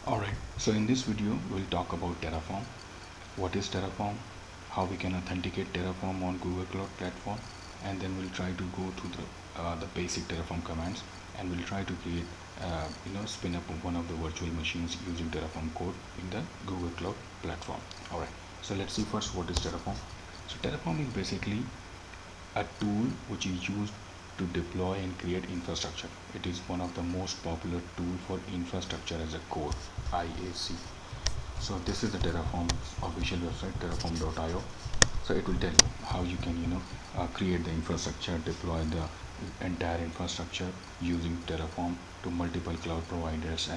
Alright, so in this video we'll talk about Terraform. What is Terraform? How we can authenticate Terraform on Google Cloud Platform, and then we'll try to go through the basic Terraform commands, and we'll try to create spin up one of the virtual machines using Terraform code in the Google Cloud Platform. Alright, so let's see first what is Terraform. So Terraform is basically a tool which is used to deploy and create infrastructure. It is one of the most popular tool for infrastructure as a code, IAC. So this is the Terraform official website, terraform.io. So it will tell you how you can create the infrastructure, deploy the entire infrastructure using Terraform to multiple cloud providers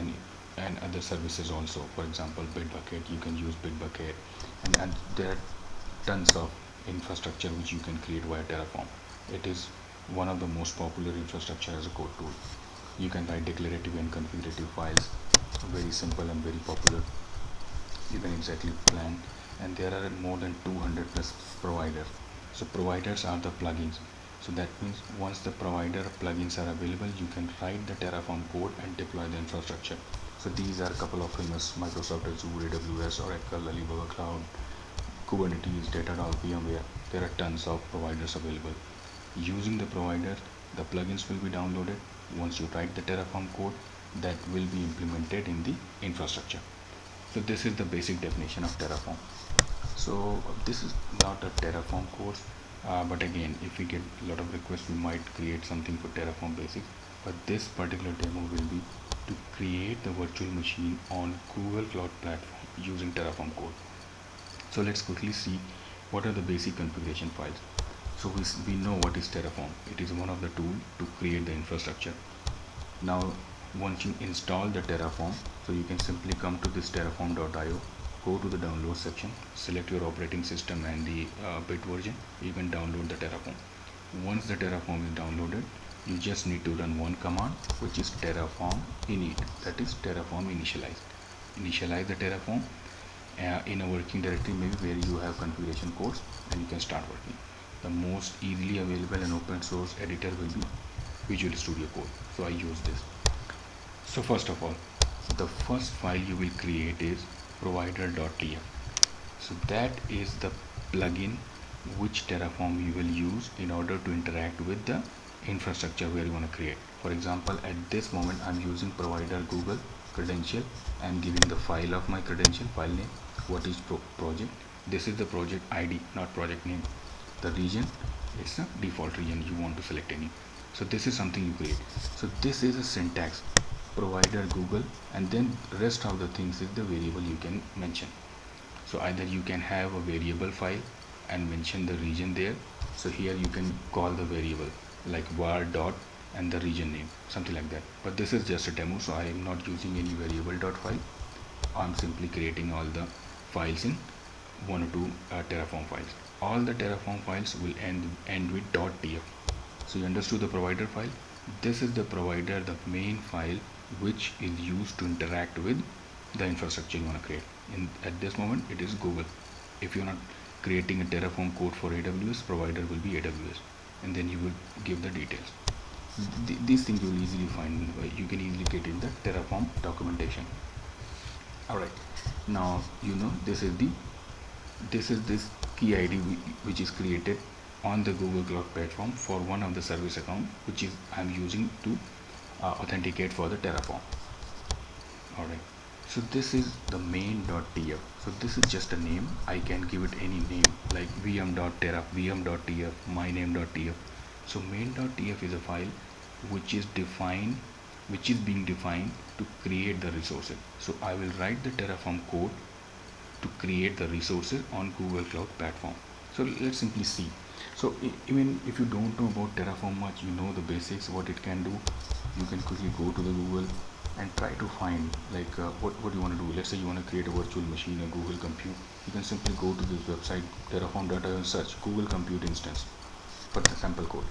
and other services also. For example, Bitbucket, you can use Bitbucket, and there are tons of infrastructure which you can create via Terraform. It is one of the most popular infrastructure as a code tool. You can write declarative and configurative files, very simple and very popular. You can exactly plan, and there are more than 200 plus providers. So providers are the plugins. So that means once the provider plugins are available, you can write the Terraform code and deploy the infrastructure. So these are a couple of famous: Microsoft Azure, AWS, Oracle, Alibaba Cloud, Kubernetes, Datadog, VMware. There are tons of providers available. Using the provider, the plugins will be downloaded. Once you write the Terraform code, that will be implemented in the infrastructure. So this is the basic definition of Terraform. So this is not a Terraform course, but again, if we get a lot of requests, we might create something for Terraform basics. But this particular demo will be to create the virtual machine on Google Cloud Platform using Terraform code. So let's quickly see what are the basic configuration files. So we know what is Terraform. It is one of the tools to create the infrastructure. Now once you install the Terraform, so you can simply come to this terraform.io, go to the download section, select your operating system and the bit version. You can download the Terraform. Once the Terraform is downloaded, you just need to run one command, which is terraform init, that is terraform initialize the Terraform in a working directory, maybe where you have configuration codes, and you can start working. The most easily available and open source editor will be Visual Studio Code, so I use this. So first of all, the first file you will create is provider.tf. So that is the plugin which Terraform you will use in order to interact with the infrastructure where you want to create. For example, at this moment I'm using provider Google credential. I'm giving the file of my credential, file name, what is project. This is the project ID, not project name. The region, it's a default region, you want to select any. So this is something you create. So this is a syntax, provider Google, and then rest of the things is the variable you can mention. So either you can have a variable file and mention the region there. So here you can call the variable like var dot and the region name, something like that. But this is just a demo, so I am not using any variable dot file. I'm simply creating all the files in one or two Terraform files. All the Terraform files will end with .tf. So you understood the provider file. This is the provider, the main file which is used to interact with the infrastructure you want to create. At this moment it is Google. If you're not creating a Terraform code for AWS, provider will be AWS, and then you will give the details. These things you will easily find. You can easily get in the Terraform documentation. Alright, now this is this key ID which is created on the Google Cloud Platform for one of the service account, which is I'm using to authenticate for the Terraform. Alright, so this is the main.tf. So this is just a name. I can give it any name like vm.terra, vm.tf, myname.tf. So main.tf is a file which is being defined to create the resources. So I will write the Terraform code to create the resources on Google Cloud Platform. So let's simply see. So even if you don't know about Terraform much, you know the basics, what it can do. You can quickly go to the Google and try to find like what you want to do. Let's say you want to create a virtual machine, a Google Compute. You can simply go to this website terraform.io and search Google Compute instance for the sample code.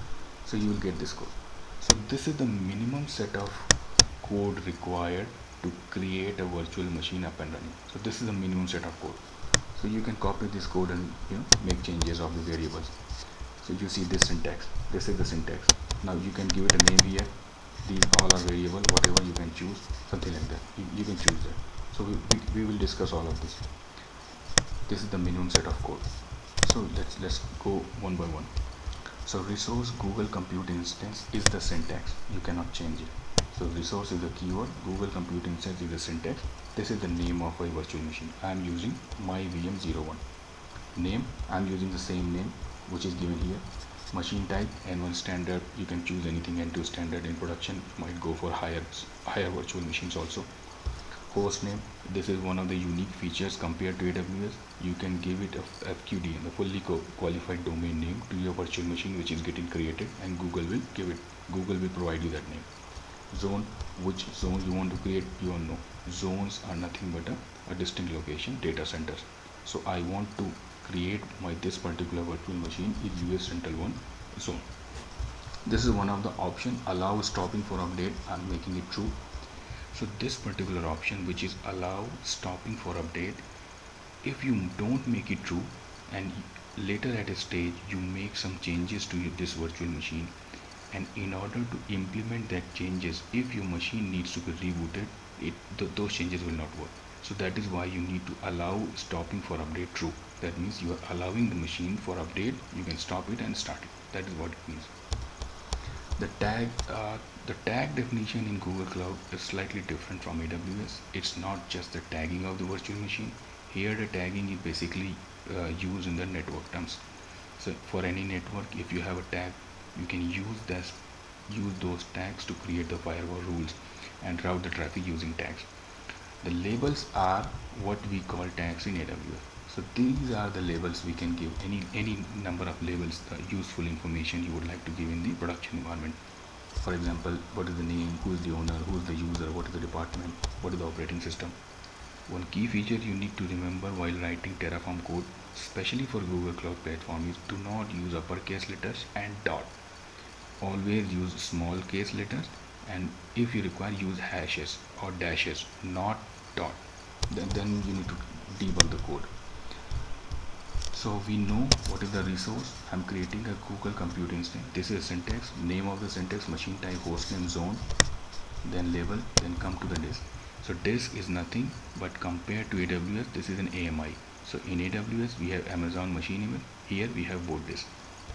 So you will get this code. So this is the minimum set of code required to create a virtual machine up and running. So this is the minimum set of code. So you can copy this code and make changes of the variables. So you see this syntax. This is the syntax. Now you can give it a name here. These all are variable, whatever you can choose, something like that. You can choose that. So we will discuss all of this. This is the minimum set of code. So let's go one by one. So resource Google Compute Instance is the syntax. You cannot change it. So resource is the keyword. Google Compute Instance is the syntax. This is the name of a virtual machine. I am using my VM01. Name, I am using the same name which is given here. Machine type N1 standard. You can choose anything. N2 standard. In production you might go for higher virtual machines also. Host name, this is one of the unique features compared to AWS. You can give it a FQD, the fully qualified domain name, to your virtual machine which is getting created, and Google will provide you that name. Zone, which zone you want to create, you don't know. Zones are nothing but a distinct location, data centers. So I want to create this particular virtual machine in US Central 1 zone. This is one of the option. Allow stopping for update. I'm making it true. So this particular option, which is allow stopping for update, if you don't make it true and later at a stage you make some changes to this virtual machine, and in order to implement that changes, if your machine needs to be rebooted, those changes will not work. So that is why you need to allow stopping for update true. That means you are allowing the machine for update. You can stop it and start it. That is what it means. The tag definition in Google Cloud is slightly different from AWS. It's not just the tagging of the virtual machine. Here the tagging is basically used in the network terms. So for any network, if you have a tag, you can use those tags to create the firewall rules and route the traffic using tags. The labels are what we call tags in AWS. So these are the labels we can give, any number of labels, the useful information you would like to give in the production environment. For example, what is the name, who is the owner, who is the user, what is the department, what is the operating system. One key feature you need to remember while writing Terraform code, especially for Google Cloud Platform, is do not use uppercase letters and dot. Always use small case letters, and if you require, use hashes or dashes, not dot. Then you need to debug the code. So we know what is the resource. I'm creating a Google Compute Instance. This is syntax, name of the syntax, machine type, hostname, zone, then label, then come to the disk. So disk is nothing but compared to AWS, this is an AMI. So in AWS we have Amazon Machine Image. Here we have boot disk.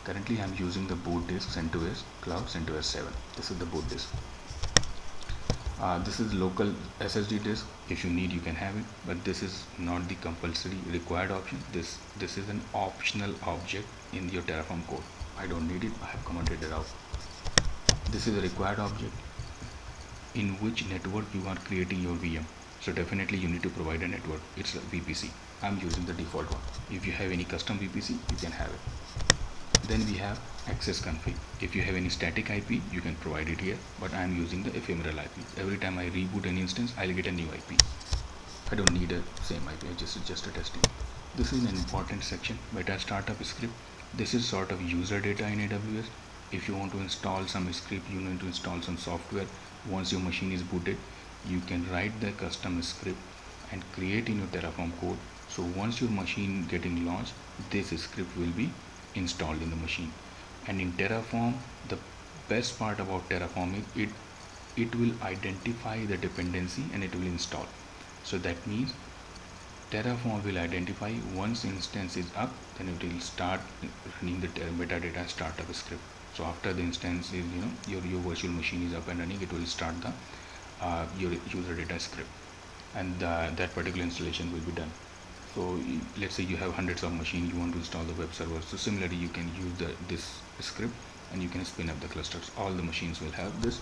Currently I'm using the boot disk CentOS Cloud CentOS 7. This is the boot disk. This is local SSD disk. If you need, you can have it, but this is not the compulsory required option. This is an optional object in your Terraform code. I don't need it. I have commented it out. This is a required object in which network you are creating your VM. So definitely you need to provide a network. It's a VPC. I'm using the default one. If you have any custom VPC, you can have it. Then we have access config. If you have any static IP, you can provide it here, but I am using the ephemeral IP. Every time I reboot an instance, I'll get a new IP. I don't need a same IP, just a testing. This is an important section, beta startup script. This is sort of user data in AWS. If you want to install some script, you need to install some software. Once your machine is booted, you can write the custom script and create in your Terraform code. So once your machine getting launched, this script will be installed in the machine. And in Terraform, the best part about Terraform is it will identify the dependency and it will install. So that means Terraform will identify once instance is up, then it will start running the metadata startup script. So after the instance is, your virtual machine is up and running, it will start the your user data script, and that particular installation will be done. So let's say you have hundreds of machines, you want to install the web server. So similarly, you can use this script and you can spin up the clusters. All the machines will have this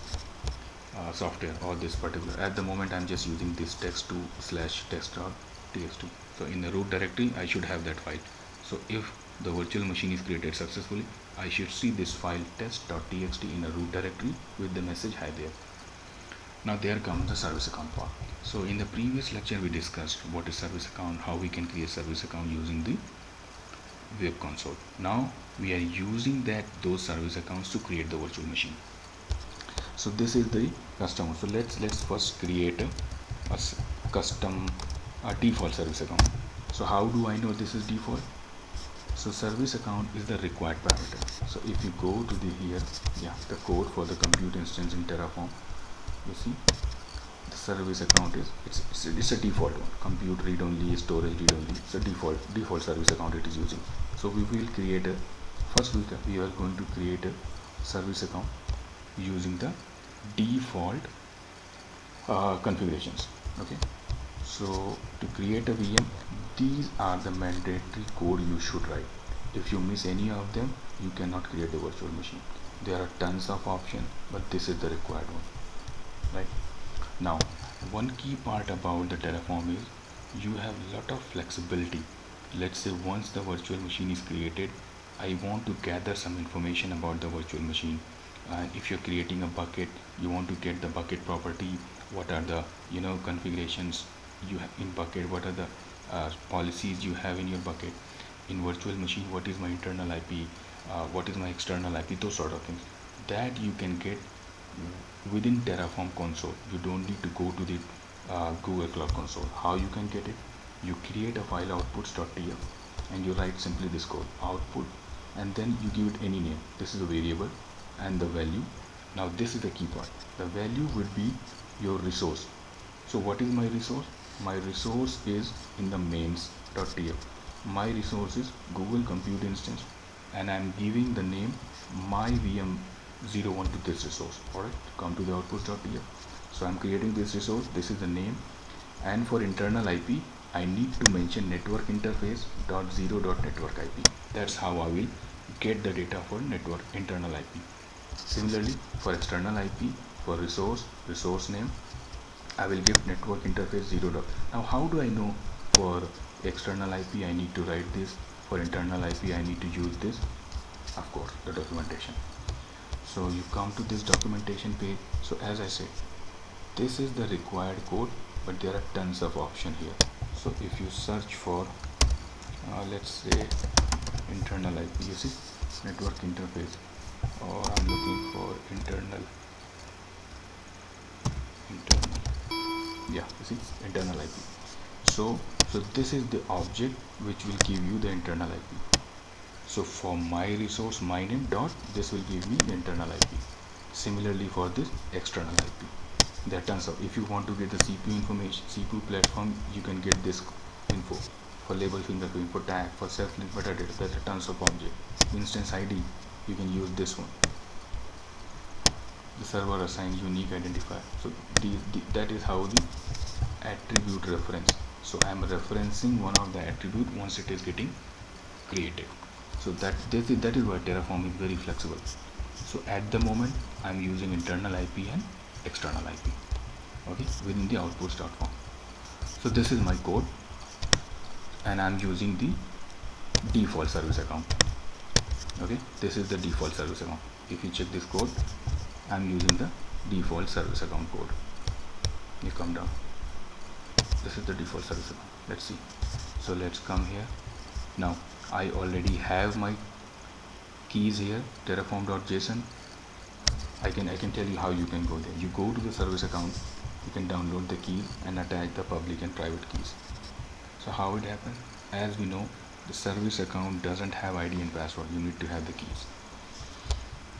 software or this particular. At the moment, I'm just using this text2/text.txt. So in the root directory, I should have that file. So if the virtual machine is created successfully, I should see this file test.txt in a root directory with the message hi there. Now there comes the service account part. So in the previous lecture we discussed what is service account, how we can create service account using the web console. Now we are using those service accounts to create the virtual machine. So this is the custom. So let's first create a custom default service account. So how do I know this is default? So service account is the required parameter. So if you go to the code for the compute instance in Terraform, you see the service account is it's a default one. Compute read only, storage read only. It's a default service account it is using. So we will create a we are going to create a service account using the default configurations. Okay, so to create a VM, these are the mandatory code you should write. If you miss any of them, you cannot create a virtual machine. There are tons of options, but this is the required one. Right now, one key part about the Terraform is you have a lot of flexibility. Let's say once the virtual machine is created, I want to gather some information about the virtual machine. And if you're creating a bucket, you want to get the bucket property. What are the configurations you have in bucket? What are the policies you have in your bucket? In virtual machine, what is my internal IP? What is my external IP? Those sort of things that you can get within Terraform console. You don't need to go to the Google Cloud console. How you can get it? You create a file outputs.tf and you write simply this code output, and then you give it any name. This is a variable and the value. Now this is the key part. The value will be your resource. So what is my resource? My resource is in the mains.tf. My resource is Google Compute Instance, and I'm giving the name my VM01 to this resource. Alright, come to the outputs.tf. So I'm creating this resource. This is the name, and for internal IP, I need to mention network interface .0.network IP. That's how I will get the data for network internal IP. Similarly, for external IP, for resource name, I will give network interface 0. Now how do I know for external IP I need to write this, for internal IP I need to use this? Of course, the documentation. So you come to this documentation page. So as I said, this is the required code, but there are tons of options here. So if you search for let's say internal IP, you see network interface, or I'm looking for internal, yeah, you see internal IP. So this is the object which will give you the internal IP. So for my resource, my name dot, this will give me the internal IP. Similarly for this external IP, there are tons of. If you want to get the CPU information, CPU platform, you can get this info. For label fingerprint, for tag, for self-link metadata, there are tons of objects. Instance ID, you can use this one. The server assigns unique identifier. So that is how the attribute reference. So I am referencing one of the attribute once it is getting created. So that is why Terraform is very flexible. So at the moment I am using internal IP and external IP, okay, within the outputs.form. So this is my code, and I am using the default service account. Okay, this is the default service account. If you check this code, I am using the default service account code. You come down, this is the default service account. Let's see. So let's come here. Now I already have my keys here, terraform.json. I can tell you how you can go there. You go to the service account, you can download the keys and attach the public and private keys. So how it happens? As we know, the service account doesn't have ID and password. You need to have the keys.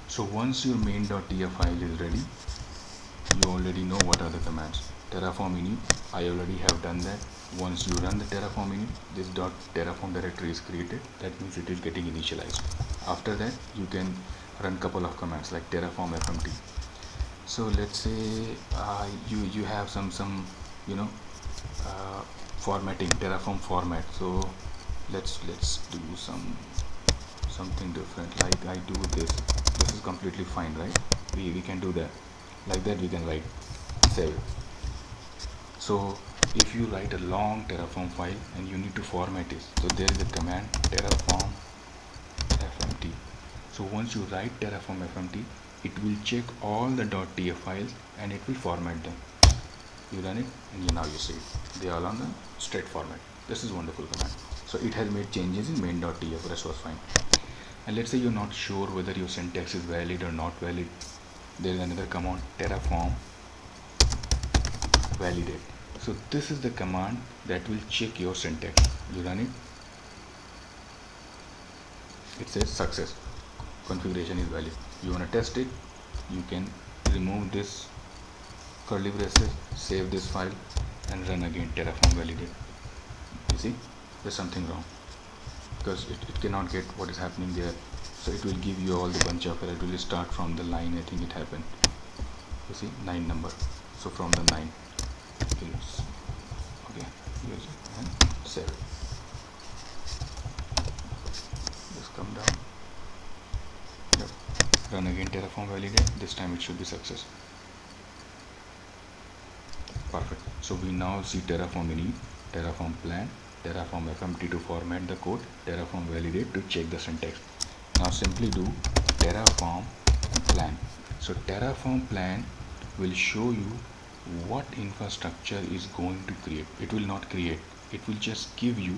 So once your main.tf file is ready, you already know what are the commands. Terraform init, I already have done that. Once you run the Terraform init, this .terraform directory is created. That means it is getting initialized. After that, you can run couple of commands like terraform fmt. So let's say you have some formatting, terraform format. So let's do something different, like I do this is completely fine, right? We can do that. Like that we can write, save it. So if you write a long terraform file and you need to format it, so there is a command terraform fmt. So once you write terraform fmt, it will check all the .tf files and it will format them. You run it and now you see it. They are all on the straight format. This is wonderful command. So it has made changes in main.tf, rest was fine. And let's say you're not sure whether your syntax is valid or not valid. There is another command, terraform validate. So this is the command that will check your syntax. You run it, it says success, configuration is valid. You want to test it, you can remove this curly braces, save this file and run again Terraform validate. You see, there's something wrong because it cannot get what is happening there. So it will give you all the bunch of error. It will start from the line. I think it happened. You see 9 number. So from the 9, okay, use it and save it. Just come down. Yep. Run again Terraform validate. This time it should be success. Perfect. So we now see Terraform in Terraform plan, Terraform FMT to format the code, Terraform validate to check the syntax. Now simply do Terraform plan. So Terraform plan will show you what infrastructure is going to create. It will not create, it will just give you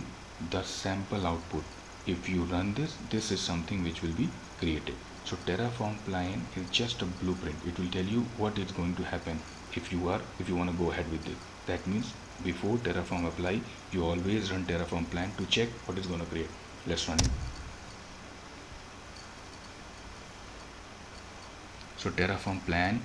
the sample output. If you run this, this is something which will be created. So Terraform plan is just a blueprint. It will tell you what is going to happen if you want to go ahead with it. That means before Terraform apply, you always run Terraform plan to check what is going to create. Let's run it. So Terraform plan,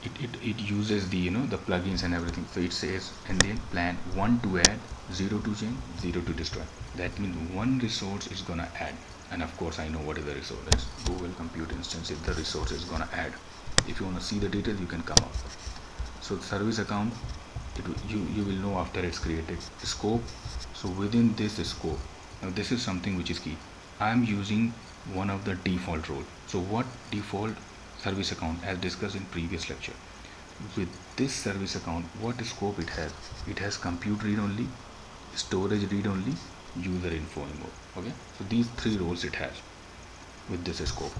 it uses the the plugins and everything. So it says, and then plan 1 to add, 0 to change, 0 to destroy. That means one resource is gonna add, and of course I know what is the resource. That's Google Compute instance. If the resource is gonna add, if you want to see the details, you can come up. So service account, you will know after it's created. Scope, so within this scope, now this is something which is key. I am using one of the default role. So what default service account, as discussed in previous lecture. With this service account, what scope it has? It has compute read only, storage read only, user info mode. Okay, so these 3 roles it has with this scope.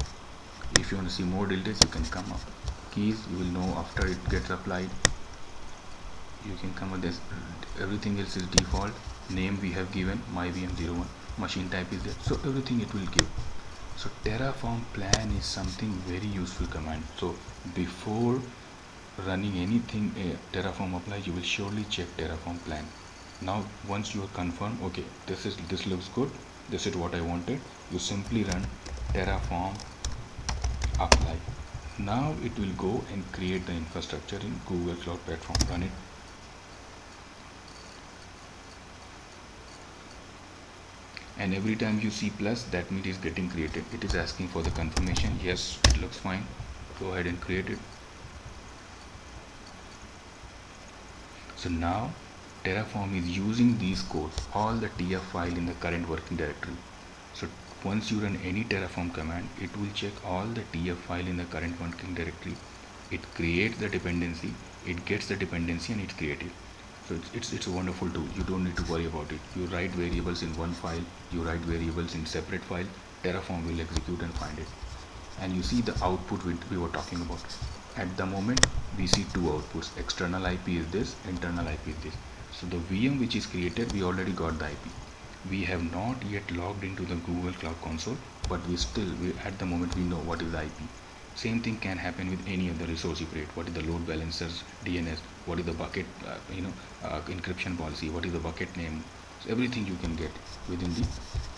If you want to see more details, you can come up. Keys, you will know after it gets applied. You can come with this. Everything else is default. Name we have given myVM01. Machine type is there. So everything it will give. So Terraform plan is something very useful command. So before running anything Terraform apply, you will surely check Terraform plan. Now once you are confirmed, okay, this looks good, this is what I wanted, you simply run Terraform apply. Now it will go and create the infrastructure in Google Cloud Platform. Run it. And every time you see plus, that means it is getting created. It is asking for the confirmation. Yes, it looks fine. Go ahead and create it. So now Terraform is using these codes, all the TF file in the current working directory. So once you run any Terraform command, it will check all the TF file in the current working directory. It creates the dependency, it gets the dependency, and it's created. So it's a wonderful tool. You don't need to worry about it. You write variables in one file, you write variables in separate file, Terraform will execute and find it. And you see the output we were talking about. At the moment we see 2 outputs. External IP is this, internal IP is this. So the VM which is created, we already got the IP. We have not yet logged into the Google Cloud Console, but at the moment we know what is the IP. Same thing can happen with any other resource you create. What is the load balancers, DNS, what is the bucket encryption policy, what is the bucket name. So everything you can get within the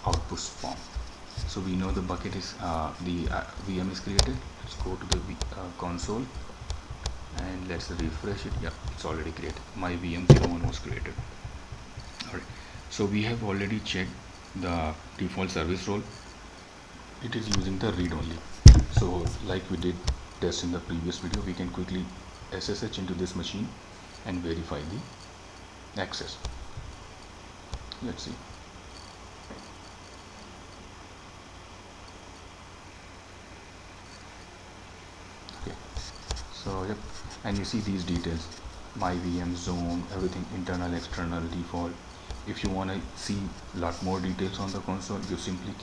outputs form. So we know the bucket is the VM is created. Let's go to the console and let's refresh it. Yeah, it's already created. My VM01 was created. Alright, so we have already checked the default service role. It is using the read only. So like we did test in the previous video, we can quickly SSH into this machine and verify the access. Let's see. Okay, so yep, and you see these details, my VM, zone, everything, internal, external, default. If you want to see a lot more details on the console, you simply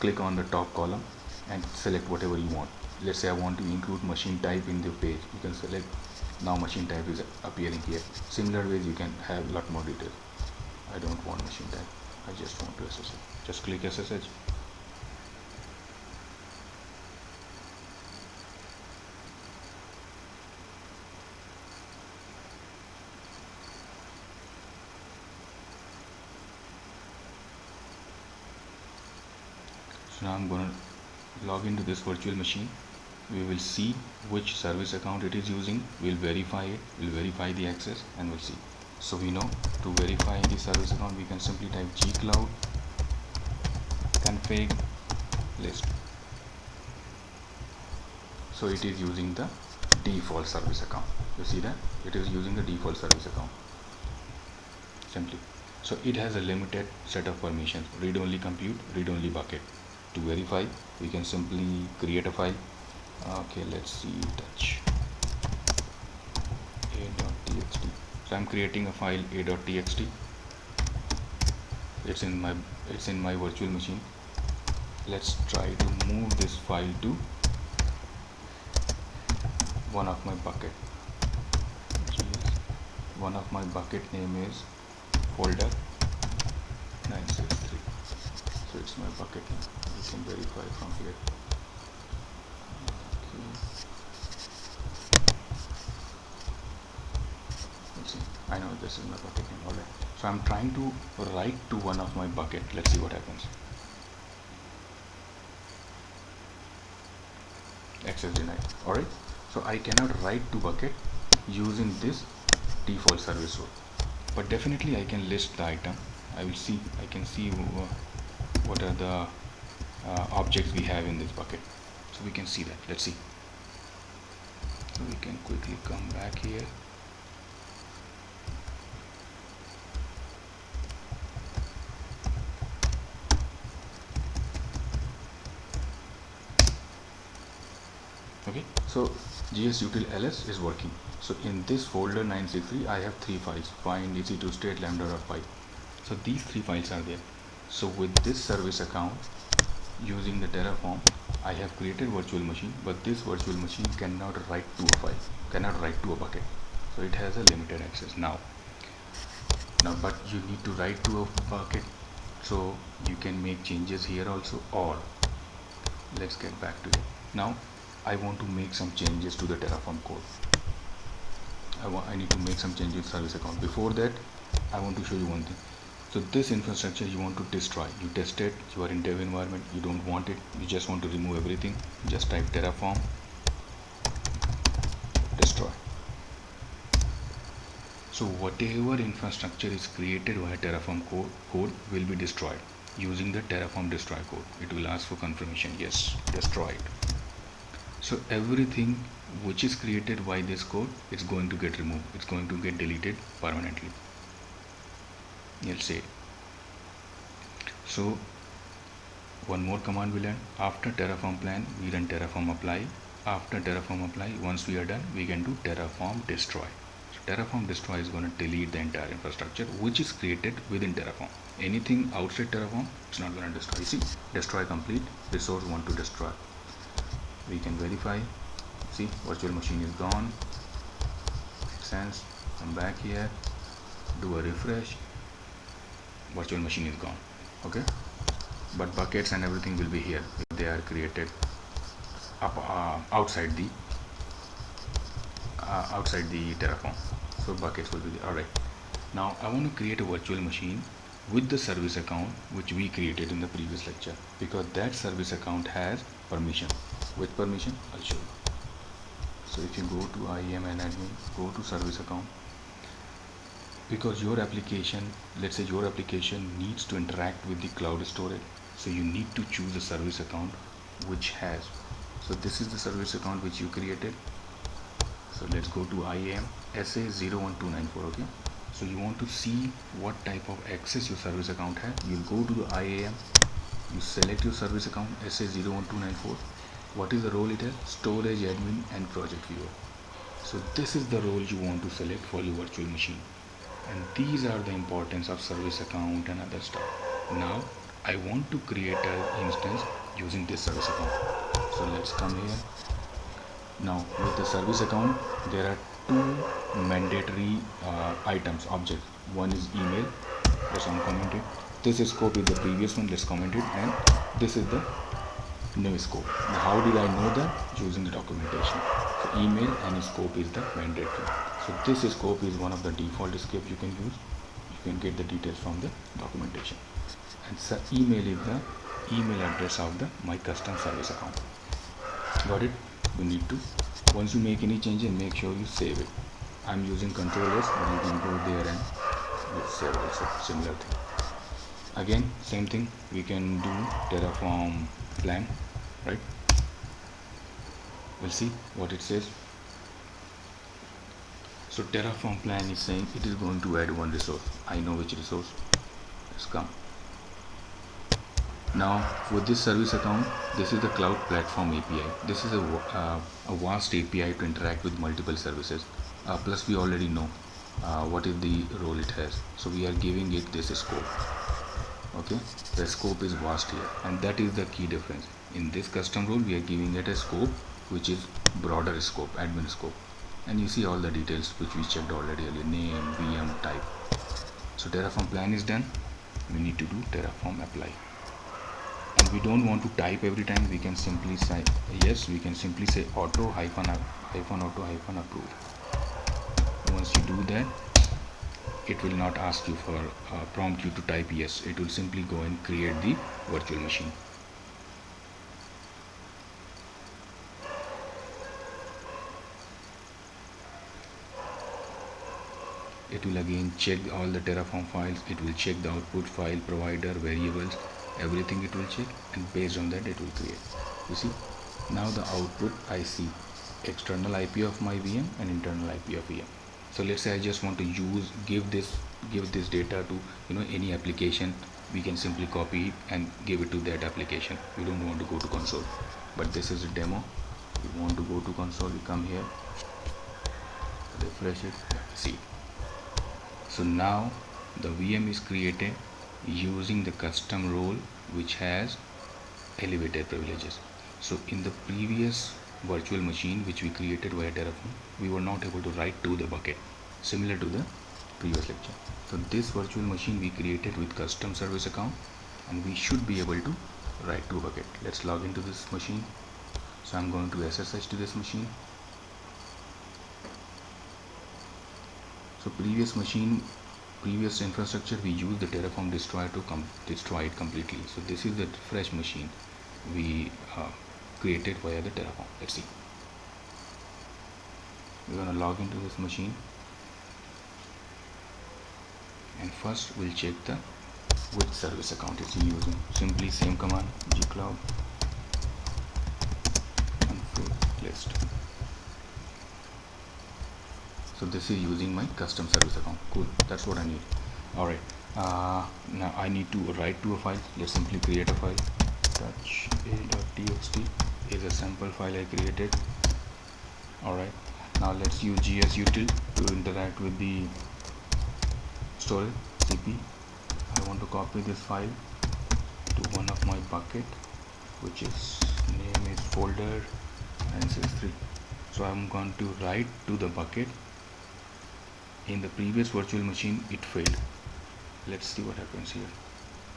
click on the top column and select whatever you want. Let's say I want to include machine type in the page. You can select. Now machine type is appearing here. Similar ways you can have a lot more details. I don't want machine type. I just want to SSH. Just click SSH. So now I'm going to log into this virtual machine we will see which service account it is using, we'll verify it, we'll verify the access, and we'll see. So we know to verify the service account, we can simply type gcloud config list. So it is using the default service account. You see that it is using the default service account simply. So it has a limited set of permissions: read only compute, read only bucket. To verify, we can simply create a file. Okay, let's see, touch a.txt. So I'm creating a file a.txt. It's in my virtual machine. Let's try to move this file to one of my bucket. One of my bucket name is folder 963. So it's my bucket name. You can verify from here. Okay. Let's see. I know this is my bucket name. Alright. So I'm trying to write to one of my bucket. Let's see what happens. Access denied. Alright. So I cannot write to bucket using this default service role, but definitely I can list the item. I can see what are the objects we have in this bucket. So we can see that. Let's see. So we can quickly come back here. Okay, so gsutil ls is working. So in this folder 963, I have 3 files: find, ec2 state, lambda.py. So these 3 files are there. So with this service account, using the Terraform, I have created virtual machine, but this virtual machine cannot write to a file, cannot write to a bucket. So it has a limited access now. But you need to write to a bucket, so you can make changes here also. Or let's get back to it. Now I want to make some changes to the Terraform code. I need to make some changes to service account. Before that, I want to show you one thing. So this infrastructure you want to destroy. You test it, you are in dev environment, you don't want it, you just want to remove everything. Just type Terraform destroy. So whatever infrastructure is created via Terraform code will be destroyed using the Terraform destroy code. It will ask for confirmation. Yes, destroyed. So everything which is created by this code, it's going to get removed. It's going to get deleted permanently. Let's say. So one more command we learn. After Terraform plan, we run Terraform apply. After Terraform apply, once we are done, we can do Terraform destroy. So Terraform destroy is going to delete the entire infrastructure which is created within Terraform. Anything outside Terraform, it's not going to destroy. See, destroy complete. Resource want to destroy. We can verify. See, virtual machine is gone. Makes sense. Come back here, do a refresh. Virtual machine is gone. Okay, but buckets and everything will be here if they are created outside the Terraform. So buckets will be there. Alright, now I want to create a virtual machine with the service account which we created in the previous lecture, because that service account has permission. With permission, I'll show you. So if you go to IAM and admin, go to service account, because your application, let's say your application needs to interact with the cloud storage, so you need to choose a service account which has. So this is the service account which you created. So let's go to IAM SA01294. Okay, so you want to see what type of access your service account has. You'll go to the IAM, you select your service account SA01294. What is the role it has? Storage admin and project viewer. So this is the role you want to select for your virtual machine, and these are the importance of service account and other stuff. Now I want to create an instance using this service account. So let's come here. Now with the service account, there are 2 mandatory items, objects. One is email. Let's uncomment it. This scope is the previous one. Let's comment it, and this is the new scope. Now how did I know that? Using the documentation. So email and scope is the mandatory. So this scope is one of the default scope you can use. You can get the details from the documentation. And so email is the email address of my custom service account. Got it? you need to, once you make any changes, make sure you save it. I'm using Control S, but you can go there and save also, similar thing. Again, same thing, we can do Terraform plan, right? We'll see what it says. So Terraform plan is saying it is going to add one resource. I know which resource. Let's come. Now with this service account, this is the cloud platform API. This is a vast API to interact with multiple services. Plus we already know what is the role it has. So we are giving it this scope. Okay, the scope is vast here, and that is the key difference. In this custom role, we are giving it a scope which is broader scope, admin scope. And you see all the details which we checked already earlier, name, VM, type. So Terraform plan is done. We need to do Terraform apply. And we don't want to type every time. We can simply say yes. We can simply say auto hyphen auto hyphen approve. Once you do that, it will not ask you for prompt you to type yes. It will simply go and create the virtual machine. It will again check all the Terraform files. It will check the output file, provider, variables, everything it will check, and based on that it will create. You see, now the output I see external IP of my VM and internal IP of VM. So let's say I just want to give this data to any application. We can simply copy it and give it to that application. We don't want to go to console, but this is a demo. We want to go to console. We come here, refresh it, see. So now the VM is created using the custom role which has elevated privileges. So in the previous virtual machine which we created via Terraform, we were not able to write to the bucket, similar to the previous lecture. So this virtual machine we created with custom service account, and we should be able to write to a bucket. Let's log into this machine. So I'm going to SSH to this machine. So previous infrastructure, we use the Terraform destroyer to destroy it completely. So this is the fresh machine we created via the Terraform. Let's see. We're going to log into this machine, and first we'll check which service account it's using. Simply same command, gcloud config list. So this is using my custom service account. Cool, that's what I need. Alright, now I need to write to a file. Let's simply create a file. Touch a.txt is a sample file I created. Alright, now let's use gsutil to interact with the storage CP. I want to copy this file to one of my bucket, which is name is folder 963. So I'm going to write to the bucket. In the previous virtual machine it failed. Let's see what happens here.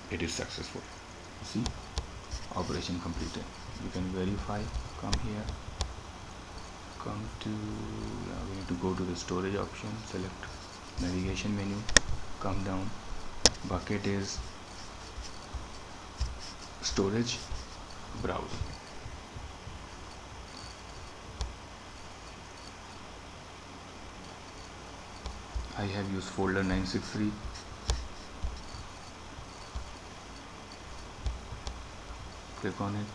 It is successful. See, operation completed. You can verify. Come here, come to we need to go to the storage option, select navigation menu, come down, bucket is storage, browse. I have used folder 963. Click on it.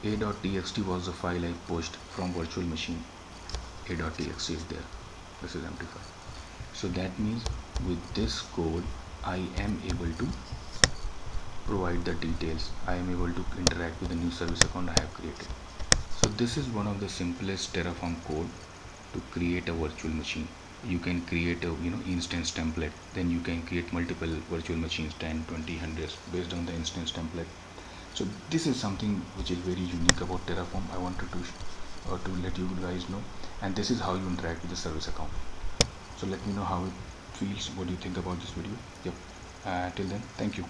A.txt was the file I pushed from virtual machine. A.txt is there. This is empty file. So that means with this code I am able to provide the details. I am able to interact with the new service account I have created. So this is one of the simplest Terraform code to create a virtual machine. You can create a instance template, then you can create multiple virtual machines, 10, 20, 100 based on the instance template. So this is something which is very unique about Terraform. I wanted to let you guys know, and this is how you interact with the service account. So let me know how it feels. What do you think about this video? Yep. Till then, thank you.